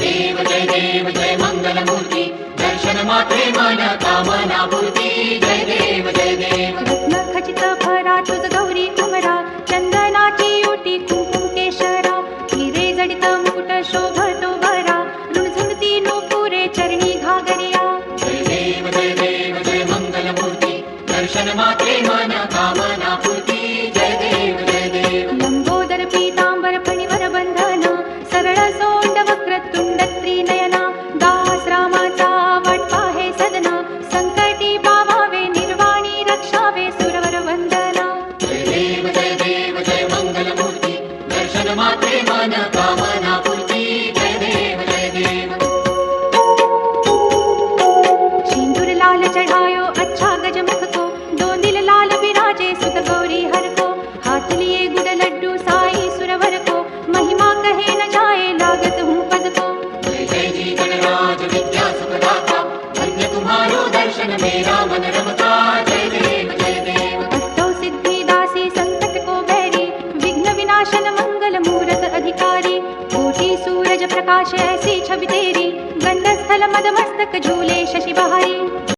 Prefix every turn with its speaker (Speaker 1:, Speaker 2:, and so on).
Speaker 1: देव जय मंगल मूर्ती दर्शन मात्रे मन कामना पूर्ती जय देव
Speaker 2: रत्न खचित भरा तुझ गौरी कुमरा चंदनाची ओटी कुंकुम केशरा हिरे जडित मुकुट शोभतो भरा रुणझुणती नूपुरे चरणी घागरिया
Speaker 1: जय देव जय मंगल मूर्ती दर्शन मात्रे मन कामना पूर्ती जय देव
Speaker 2: लंबोदर पीतांबर फणिवर बंधन सरळ सोंड वक्र तुंड त्रिनयना दास रामाचा वाट पाहे सदना संकटी पावावे निर्वाणी रक्षावे सुरवर वंदना
Speaker 1: जय देव जय मंगल मूर्ती दर्शन मात्रे मन कामना पूर्ती जय देव
Speaker 2: सिंदूर लाल चढ़ायो अच्छा गजमुख को दो दिल लाल विराजे सुत गौरी हर को हाथ लिए गुड़ लड्डू साई सुरवर को महिमा कहे न जाए लागत हूँ पद को
Speaker 1: जय जी गणराज विद्या सुखदाता धन्य तुम्हारो दर्शन मेरा मन रमता जय देव
Speaker 2: अष्टौ सिद्धि दासी संकट को बैरी विघ्न विनाशन मंगल मूरत अधिकारी कोटि सूरज प्रकाश ऐसी छवि तेरी गंध स्थल मद मस्तक झूले शशि बहारी।